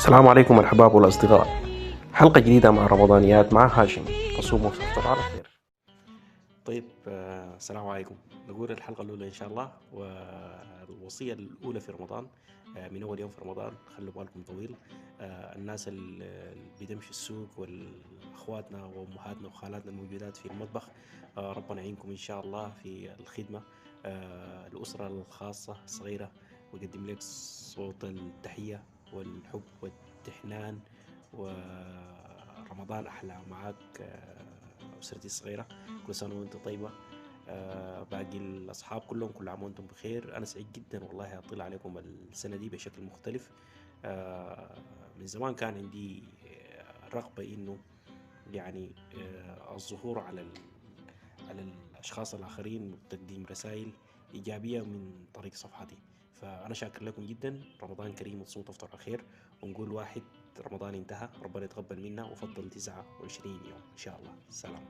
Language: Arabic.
السلام عليكم الأحباب والأصدقاء. حلقة جديدة مع رمضانيات مع هاشم. تصوموا وتفطروا على خير. طيب السلام عليكم. نقول الحلقة الأولى إن شاء الله، والوصية الأولى في رمضان. من أول يوم في رمضان خلوا بالكم طويل. الناس اللي بتمشي السوق والأخواتنا وأمهاتنا وخالاتنا الموجودات في المطبخ، ربنا يعينكم إن شاء الله في الخدمة. الأسرة الخاصة الصغيرة ويقدم لك صوت التحية والحب والتحنان، ورمضان أحلى معاك أسرتي الصغيرة. كل سنة وأنت طيبة. باقي الأصحاب كلهم كل عام وأنتم بخير. أنا سعيد جدا والله أطلع عليكم السنة دي بشكل مختلف. من زمان كان عندي رغبة إنه يعني الظهور على الأشخاص الآخرين وتقديم رسائل إيجابية من طريق صفحتي. فأنا شاكر لكم جدا. رمضان كريم وتصوم تفطر على خير، ونقول واحد رمضان انتهى، ربنا يتقبل منا وفضل 29 يوم إن شاء الله. سلام.